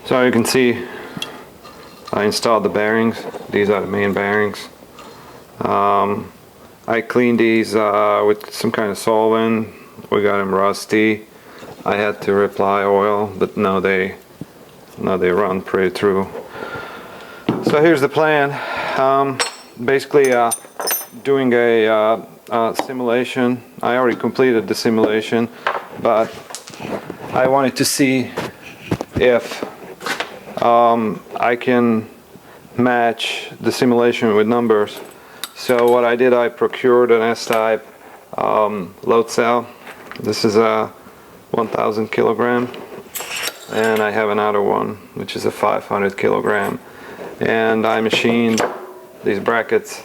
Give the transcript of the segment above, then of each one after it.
So you can see I installed the bearings. These are the main bearings. I cleaned these with some kind of solvent. We got them rusty. I had to reapply oil, but now they run pretty true. So here's the plan. Basically doing a simulation. I already completed the simulation, but I wanted to see if I can match the simulation with numbers. So what I did, I procured an S-type load cell. This is a 1000 kilogram, and I have another one which is a 500 kilogram, and I machined these brackets.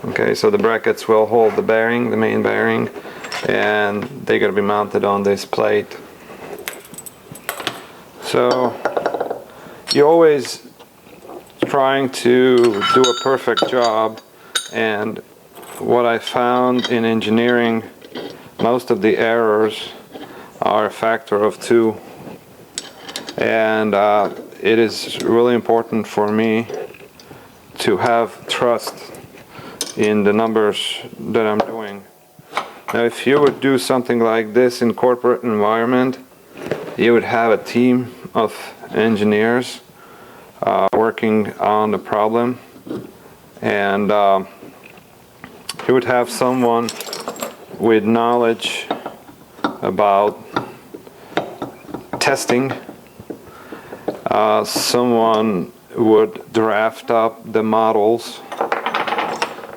Okay, so the brackets will hold the bearing, the main bearing, and they're going to be mounted on this plate. So you're always trying to do a perfect job, and what I found in engineering, most of the errors are a factor of 2, and it is really important for me to have trust in the numbers that I'm doing. Now, if you would do something like this in corporate environment, you would have a team of engineers working on the problem, and you would have someone with knowledge about testing. Someone would draft up the models.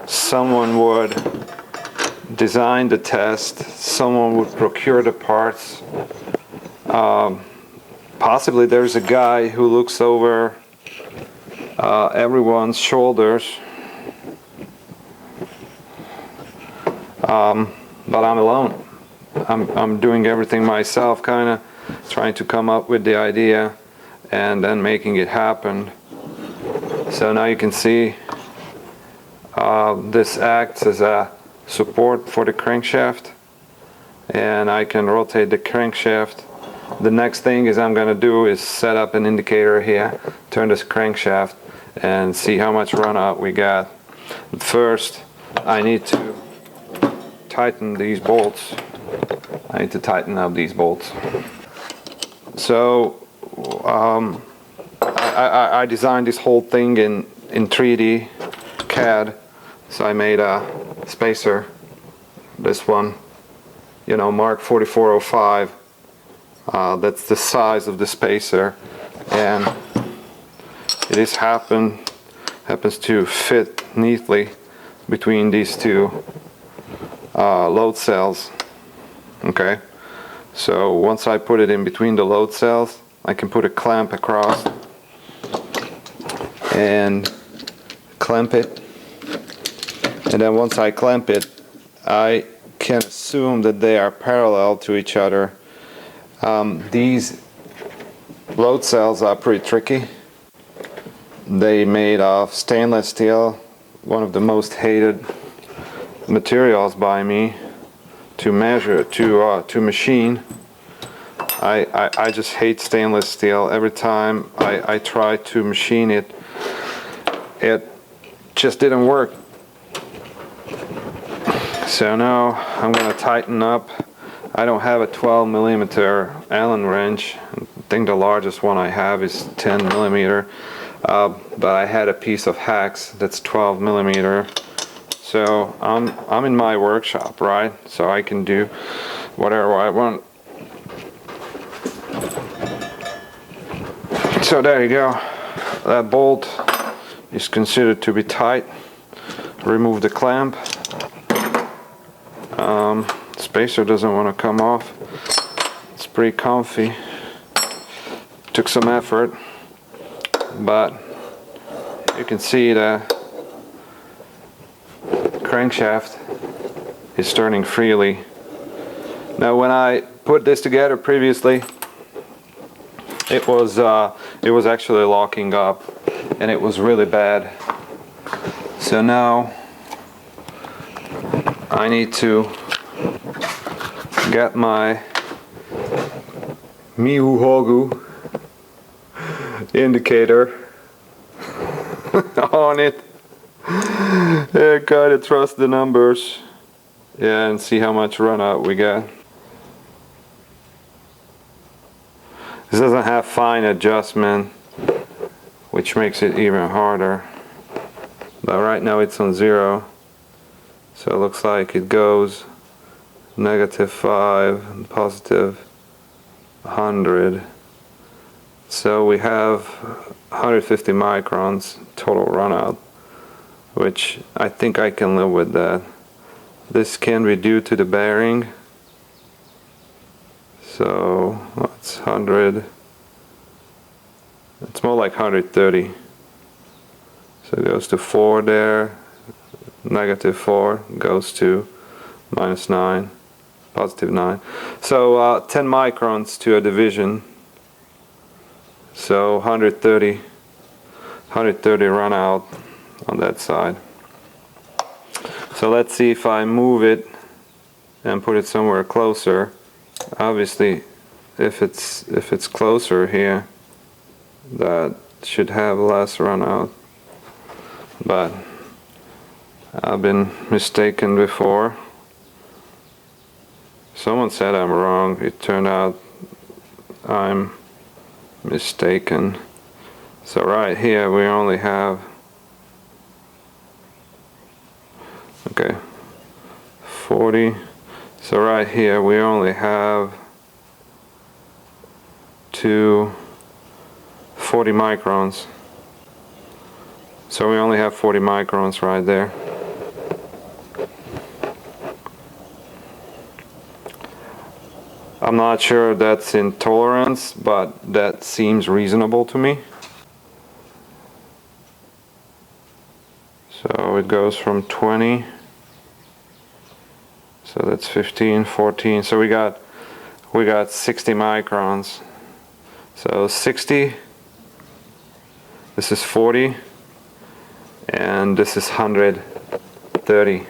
Someone would design the test. Someone would procure the parts. Possibly there's a guy who looks over everyone's shoulders. But I'm alone. I'm doing everything myself, kind of trying to come up with the idea and then making it happen. So now you can see this acts as a support for the crankshaft, and I can rotate the crankshaft. The next thing is I'm going to do is set up an indicator here, turn this crankshaft, and see how much runout we got. But first I need to tighten these bolts. I need to tighten up these bolts. So I designed this whole thing in 3D CAD. So I made a spacer, this one, you know, Mark 4405. That's the size of the spacer, and it happens to fit neatly between these two load cells. Okay, so once I put it in between the load cells, I can put a clamp across and clamp it, and then once I clamp it, I can assume that they are parallel to each other. These load cells are pretty tricky. They made of stainless steel, one of the most hated materials by me to measure, to machine. I just hate stainless steel. Every time I try to machine it, it just didn't work. So now I'm going to tighten up. I don't have a 12 millimeter Allen wrench. I think the largest one I have is 10 millimeter. But I had a piece of hex that's 12 millimeter. So I'm in my workshop, right? So I can do whatever I want. So there you go. That bolt is considered to be tight. Remove the clamp. Spacer doesn't want to come off. It's pretty comfy. Took some effort, but you can see the crankshaft is turning freely. Now when I put this together previously, it was actually locking up, and it was really bad. So now I need to get my Mihuhogu indicator on it. Yeah, gotta trust the numbers. Yeah, and see how much runout we got. This doesn't have fine adjustment, which makes it even harder. But right now it's on 0. So it looks like it goes -5 and positive 100. So we have 150 microns total runout, which I think I can live with that. This can be due to the bearing. So what's 100? It's more like 130. So it goes to 4 there, -4 goes to -9, +9. So 10 microns to a division. So 130 runout on that side. So let's see if I move it and put it somewhere closer. Obviously, if it's closer here, that should have less runout. But I've been mistaken before. Someone said I'm wrong. It turned out I'm mistaken. So right here we only have, okay, 40. So right here we only have 40 microns. So we only have 40 microns right there. I'm not sure that's in tolerance, but that seems reasonable to me. So it goes from 20. So that's 15, 14. So we got 60 microns. So 60. This is 40. And this is 130.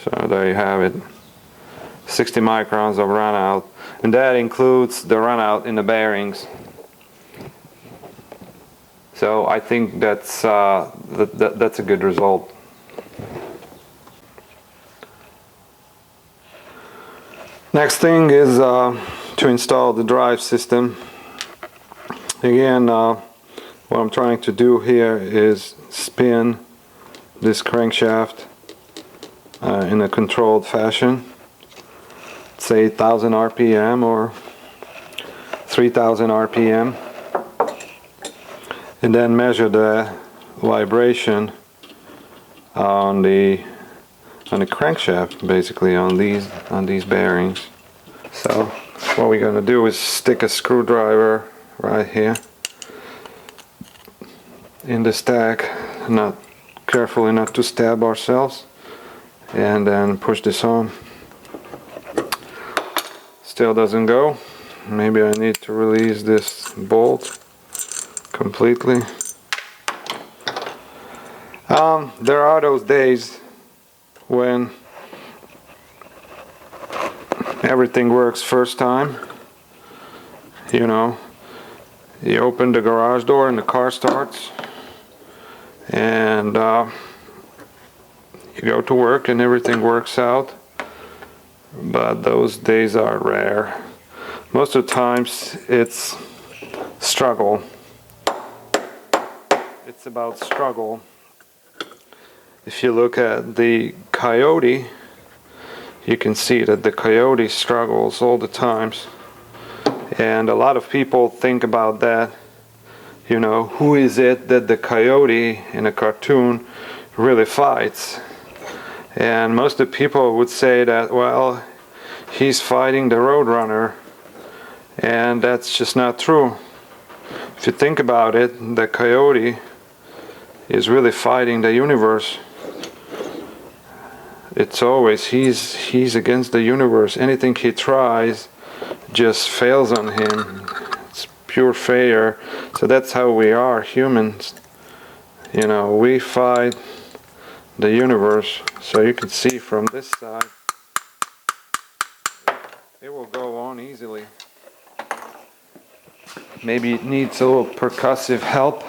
So there you have it. 60 microns of runout, and that includes the runout in the bearings. So I think that's a good result. Next thing is to install the drive system. Again, what I'm trying to do here is spin this crankshaft in a controlled fashion, say 1000 RPM or 3000 RPM, and then measure the vibration on the crankshaft, basically on these bearings. So what we're going to do is stick a screwdriver right here in the stack, not carefully not to stab ourselves, and then push this on. Still doesn't go. Maybe I need to release this bolt completely. There are those days when everything works first time. You know, you open the garage door and the car starts, and you go to work and everything works out. But those days are rare. Most of the times it's struggle. It's about struggle. If you look at the Coyote, you can see that the Coyote struggles all the times. And a lot of people think about that. You know, who is it that the Coyote in a cartoon really fights? And most of the people would say that, well, he's fighting the Roadrunner. And that's just not true. If you think about it, the Coyote is really fighting the universe. It's always, he's against the universe. Anything he tries just fails on him. It's pure failure. So that's how we are, humans. You know, we fight the universe. So you can see from this side, it will go on easily. Maybe it needs a little percussive help.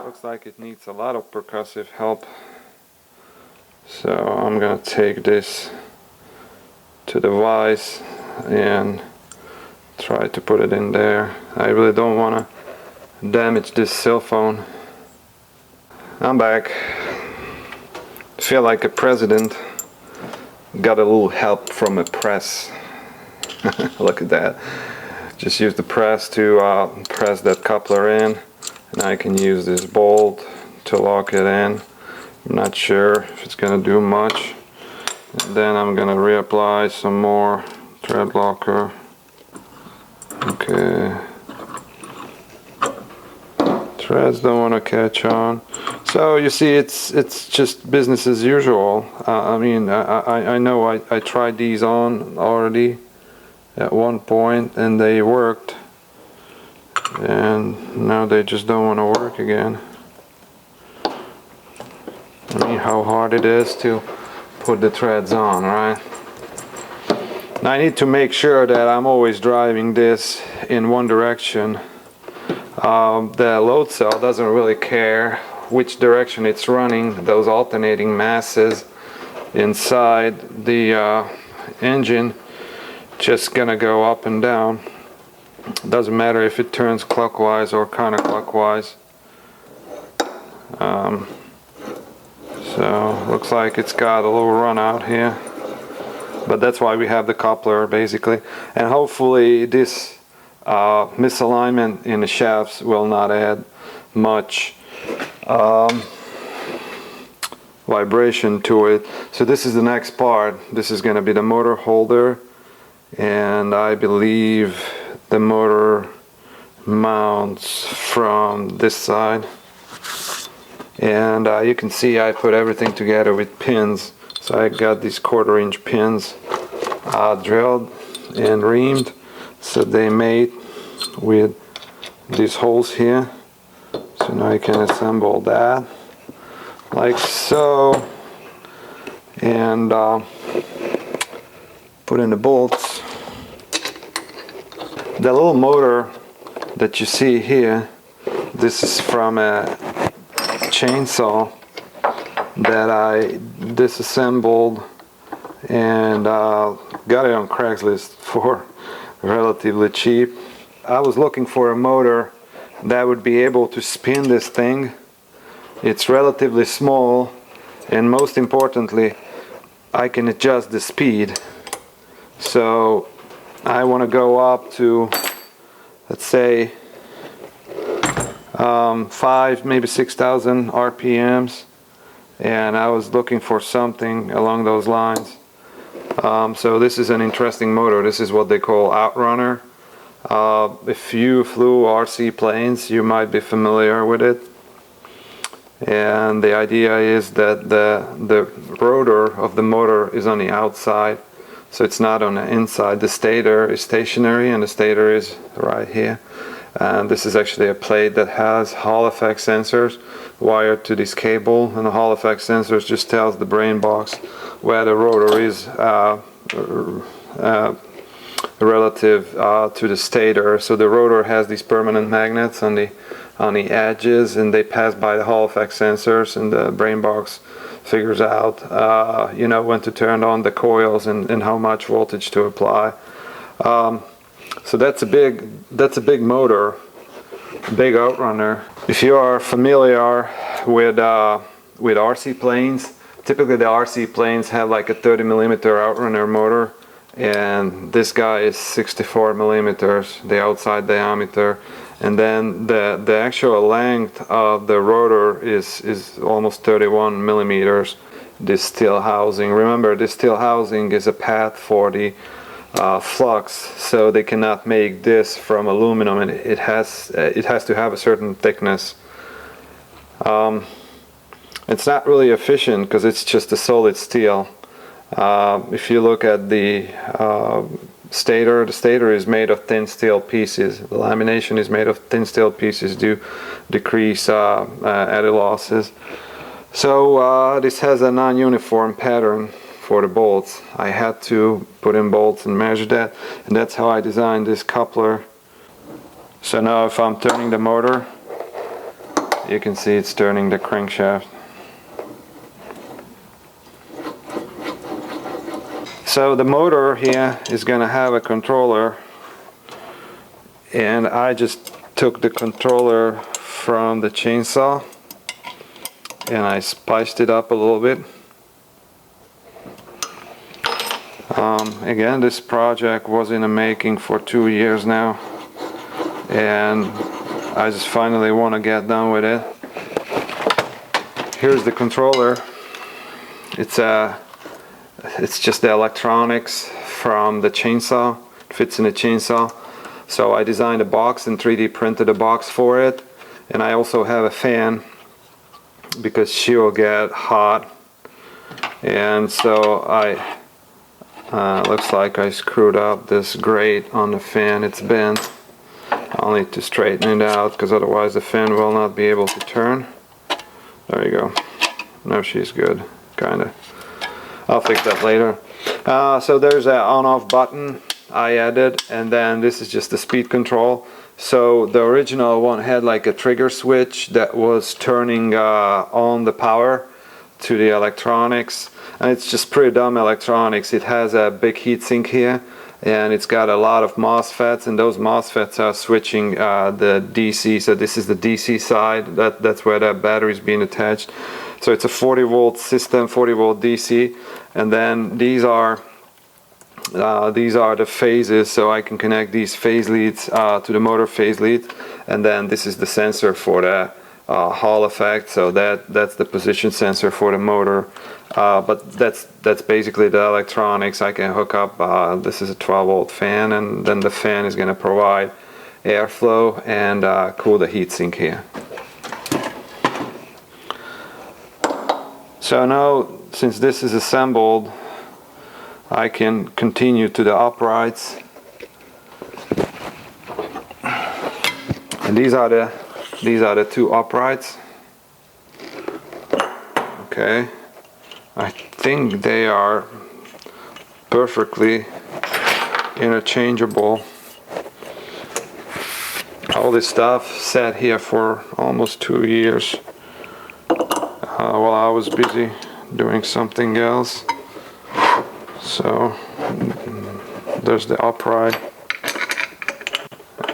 Looks like it needs a lot of percussive help. So I'm gonna take this to the vise and try to put it in there. I really don't want to damage this cell phone. I'm back. Feel like a president. Got a little help from a press. Look at that. Just use the press to press that coupler in, and I can use this bolt to lock it in. I'm not sure if it's gonna do much. And then I'm gonna reapply some more thread locker. Okay. Threads don't want to catch on. So you see, it's just business as usual. I mean, I know I tried these on already at one point and they worked, and now they just don't want to work again. I mean, how hard it is to put the threads on, right? Now I need to make sure that I'm always driving this in one direction. The load cell doesn't really care which direction it's running. Those alternating masses inside the engine just gonna go up and down. Doesn't matter if it turns clockwise or counterclockwise. So looks like it's got a little run out here, but that's why we have the coupler basically, and hopefully this misalignment in the shafts will not add much vibration to it. So this is the next part. This is going to be the motor holder, and I believe the motor mounts from this side, and you can see I put everything together with pins. So I got these 1/4-inch pins drilled and reamed, so they mate with these holes here. So now I can assemble that like so, and put in the bolts. The little motor that you see here, this is from a chainsaw that I disassembled and got it on Craigslist for relatively cheap. I was looking for a motor that would be able to spin this thing. It's relatively small, and most importantly, I can adjust the speed. So I want to go up to, let's say, 5, maybe 6,000 RPMs, and I was looking for something along those lines. So this is an interesting motor. This is what they call Outrunner. If you flew RC planes, you might be familiar with it. And the idea is that the rotor of the motor is on the outside, so it's not on the inside. The stator is stationary, and the stator is right here. And this is actually a plate that has Hall effect sensors wired to this cable, and the Hall effect sensors just tells the brain box where the rotor is relative to the stator. So the rotor has these permanent magnets on the edges, and they pass by the Hall effect sensors, and the brain box figures out you know, when to turn on the coils and how much voltage to apply. So that's a big motor, big Outrunner. If you are familiar with RC planes, typically the RC planes have like a 30mm Outrunner motor, and this guy is 64mm, the outside diameter, and then the actual length of the rotor is almost 31mm. This steel housing, remember, this steel housing is a path for the flux, so they cannot make this from aluminum, and it has to have a certain thickness. It's not really efficient because it's just a solid steel. If you look at the stator. The stator is made of thin steel pieces. The lamination is made of thin steel pieces to decrease eddy losses. So this has a non-uniform pattern for the bolts. I had to put in bolts and measure that, and that's how I designed this coupler. So now if I'm turning the motor, you can see it's turning the crankshaft. So the motor here is going to have a controller, and I just took the controller from the chainsaw and I spiced it up a little bit. Again, this project was in the making for 2 years now, and I just finally want to get done with it. Here's the controller. It's just the electronics from the chainsaw. It fits in the chainsaw. So I designed a box and 3D printed a box for it, and I also have a fan because she will get hot. And so looks like I screwed up this grate on the fan. It's bent. I'll need to straighten it out because otherwise the fan will not be able to turn. There you go. Now she's good, kinda. I'll fix that later. So there's an on-off button I added, and then this is just the speed control. So the original one had like a trigger switch that was turning on the power to the electronics, and it's just pretty dumb electronics. It has a big heatsink here, and it's got a lot of MOSFETs, and those MOSFETs are switching the DC. So this is the DC side. That's where that battery is being attached. So it's a 40 volt system, 40 volt DC, and then these are the phases. So I can connect these phase leads to the motor phase lead, and then this is the sensor for the Hall effect. So that's the position sensor for the motor. But that's basically the electronics I can hook up. This is a 12 volt fan, and then the fan is going to provide airflow and cool the heatsink here. So now, since this is assembled, I can continue to the uprights, and these are the two uprights. Okay, I think they are perfectly interchangeable. All this stuff sat here for almost 2 years. While I was busy doing something else. So there's the upright.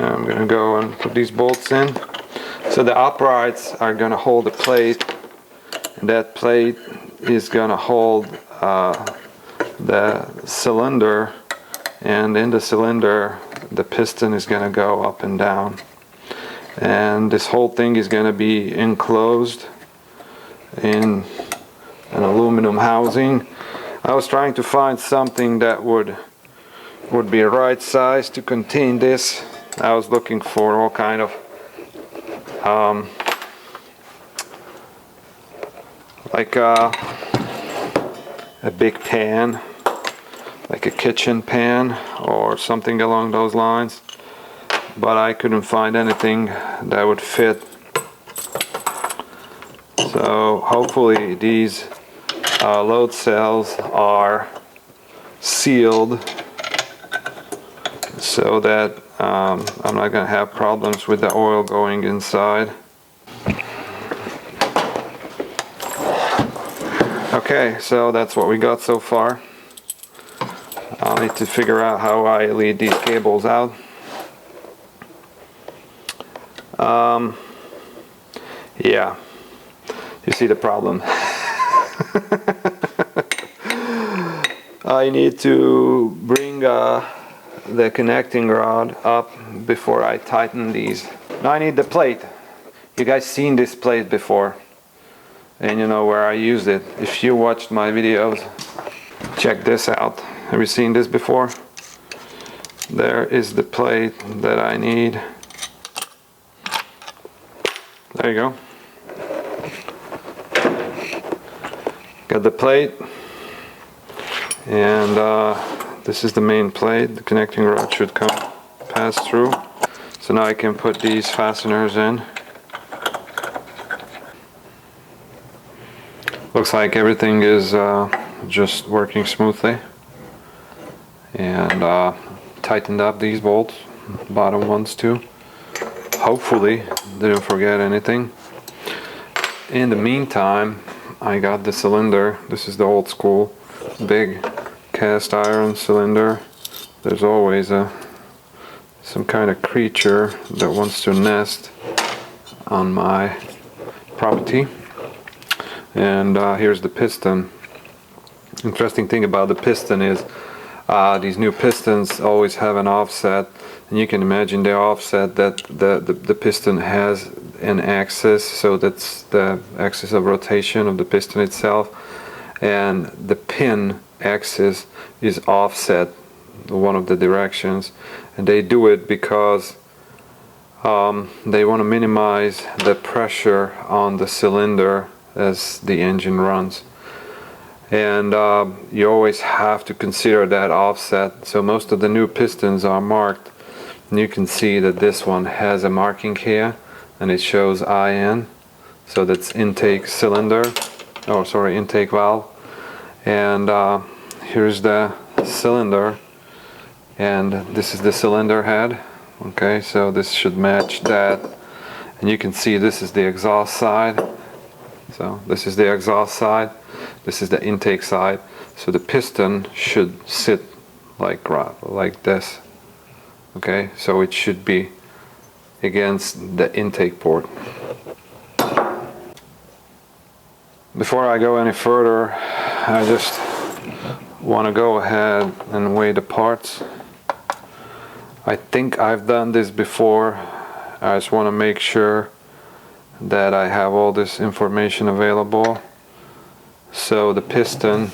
I'm gonna go and put these bolts in. So the uprights are gonna hold the plate, and that plate is gonna hold the cylinder, and in the cylinder the piston is gonna go up and down, and this whole thing is gonna be enclosed in an aluminum housing. I was trying to find something that would be right size to contain this. I was looking for all kind of like a big pan, like a kitchen pan or something along those lines, but I couldn't find anything that would fit. So hopefully these load cells are sealed so that I'm not going to have problems with the oil going inside. Okay, so that's what we got so far. I'll need to figure out how I lead these cables out. Yeah. You see the problem. I need to bring the connecting rod up before I tighten these. Now I need the plate. You guys seen this plate before, and you know where I used it. If you watched my videos, check this out. Have you seen this before? There is the plate that I need. There you go. Got the plate, and this is the main plate. The connecting rod should pass through. So now I can put these fasteners in. Looks like everything is just working smoothly, and tightened up these bolts, bottom ones too. Hopefully didn't forget anything. In the meantime, I got the cylinder. This is the old school big cast iron cylinder. There's always some kind of creature that wants to nest on my property. And here's the piston. Interesting thing about the piston is these new pistons always have an offset, and you can imagine the offset that the piston has an axis, so that's the axis of rotation of the piston itself, and the pin axis is offset one of the directions, and they do it because they want to minimize the pressure on the cylinder as the engine runs. And you always have to consider that offset. So most of the new pistons are marked, and you can see that this one has a marking here, and it shows IN, so that's intake cylinder, oh sorry, intake valve. And here's the cylinder, and this is the cylinder head. Okay, so this should match that, and you can see this is the exhaust side. So this is the exhaust side, this is the intake side. So the piston should sit like this. Okay, so it should be against the intake port. Before I go any further, I just want to go ahead and weigh the parts. I think I've done this before. I just want to make sure that I have all this information available. So the piston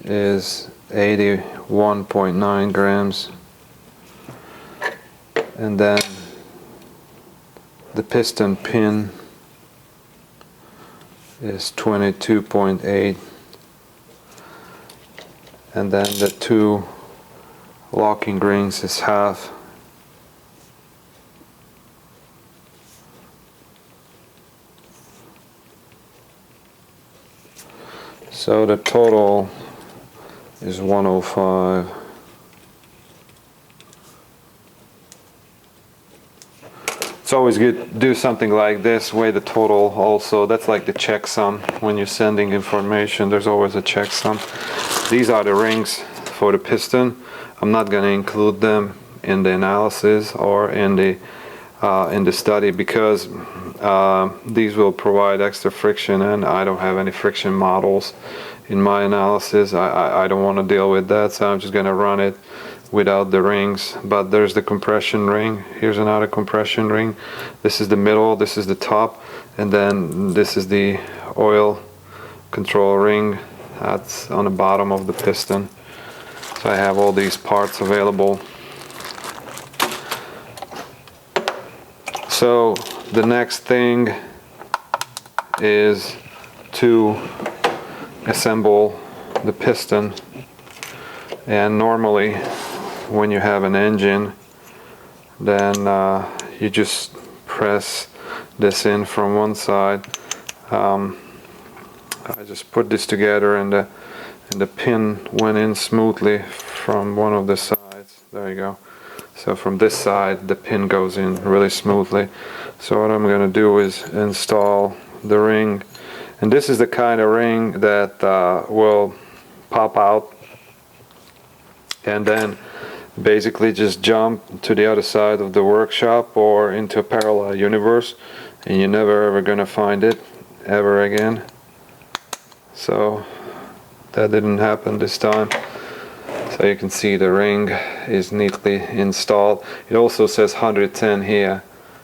is 81.9 grams, and then the piston pin is 22.8, and then the two locking rings is half. So the total is 105. It's always good to do something like this, weigh the total also. That's like the checksum. When you're sending information, there's always a checksum. These are the rings for the piston. I'm not going to include them in the analysis or in the study, because these will provide extra friction, and I don't have any friction models in my analysis. I don't want to deal with that, so I'm just going to run it without the rings. But there's the compression ring. Here's another compression ring. This is the middle, this is the top, and then this is the oil control ring. That's on the bottom of the piston. So I have all these parts available. So the next thing is to assemble the piston. And normally when you have an engine, then you just press this in from one side. I just put this together, and the pin went in smoothly from one of the sides. There you go. So from this side the pin goes in really smoothly. So what I'm going to do is install the ring, and this is the kind of ring that will pop out and then basically just jump to the other side of the workshop or into a parallel universe, and you're never ever gonna find it ever again. So that didn't happen this time. So you can see the ring is neatly installed. It also says 110 here,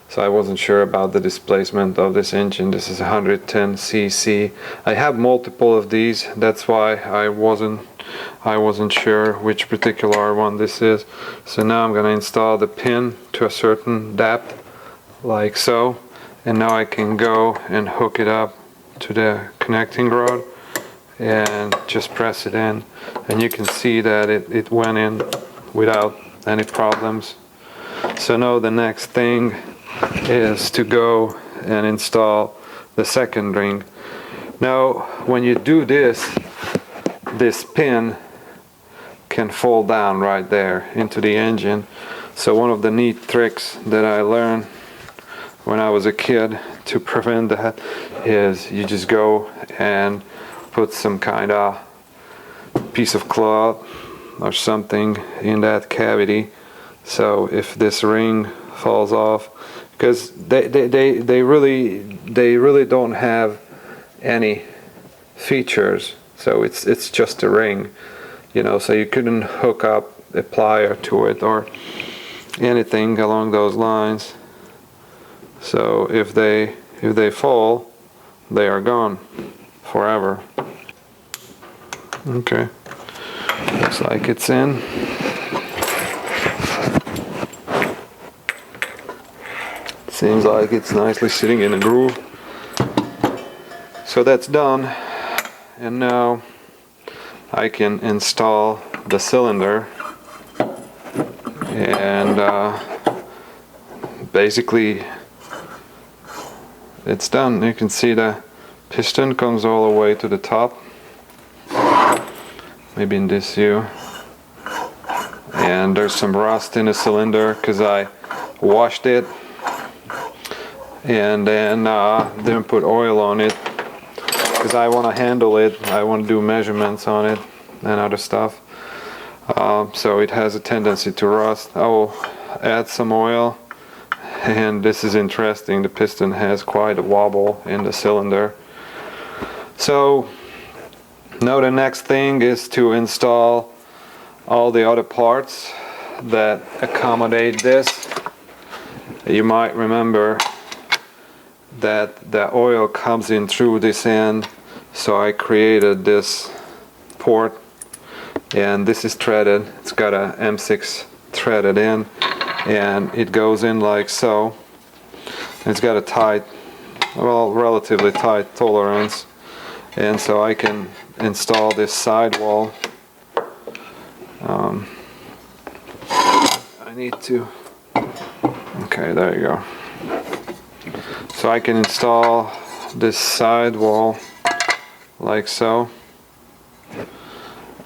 so I wasn't sure about the displacement of this engine. This is 110 cc. I have multiple of these, that's why I wasn't sure which particular one this is. So now I'm going to install the pin to a certain depth, like so, and now I can go and hook it up to the connecting rod and just press it in, and you can see that it went in without any problems. So now the next thing is to go and install the second ring. Now when you do this, this pin can fall down right there into the engine. So one of the neat tricks that I learned when I was a kid to prevent that is you just go and put some kind of piece of cloth or something in that cavity, so if this ring falls off, because they really don't have any features, so it's just a ring, you know, so you couldn't hook up a plier to it or anything along those lines. So if they fall, they are gone forever. Okay, looks like it's in. Seems like it's nicely sitting in a groove. So that's done, and now I can install the cylinder, and basically it's done. You can see the piston comes all the way to the top, maybe in this view, and there's some rust in the cylinder because I washed it and then didn't put oil on it because I want to handle it, I want to do measurements on it and other stuff, so it has a tendency to rust. I will add some oil, and this is interesting, the piston has quite a wobble in the cylinder. So now the next thing is to install all the other parts that accommodate this. You might remember that the oil comes in through this end, so I created this port, and this is threaded. It's got a M6 threaded in, and it goes in like so. It's got a tight, well, relatively tight tolerance, and so I can install this sidewall. I need to, okay, there you go. So I can install this sidewall like so,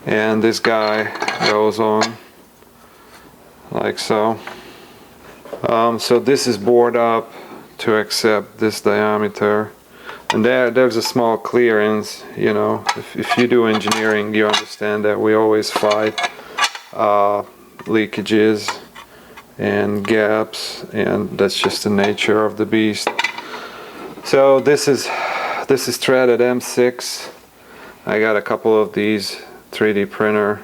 and this guy goes on like so. So this is bored up to accept this diameter, and there's a small clearance, you know. If you do engineering, you understand that we always fight leakages and gaps, and that's just the nature of the beast. So this is threaded M6. I got a couple of these 3D printer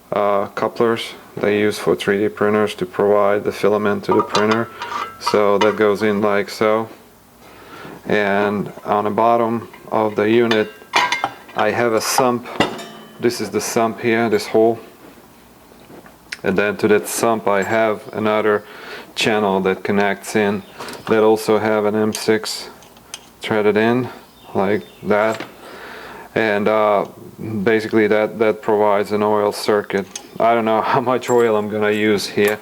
couplers they use for 3D printers to provide the filament to the printer. So that goes in like so, and on the bottom of the unit I have a sump. This is the sump here, this hole, and then to that sump I have another channel that connects in that also have an M6 threaded in like that, and basically that provides an oil circuit. I don't know how much oil I'm gonna use here.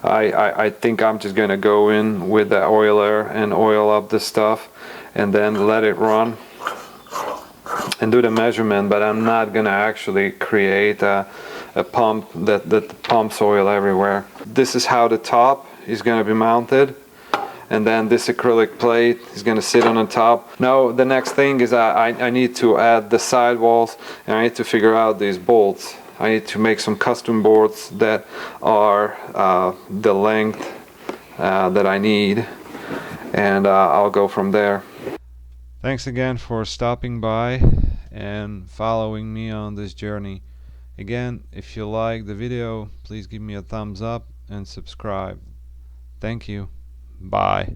I think I'm just gonna go in with the oiler and oil up the stuff and then let it run and do the measurement, but I'm not gonna actually create a pump that pumps oil everywhere. This is how the top is gonna be mounted, and then this acrylic plate is going to sit on the top. Now the next thing is I need to add the sidewalls, and I need to figure out these bolts. I need to make some custom bolts that are the length that I need, and I'll go from there. Thanks again for stopping by and following me on this journey. Again, if you like the video, please give me a thumbs up and subscribe. Thank you. Bye.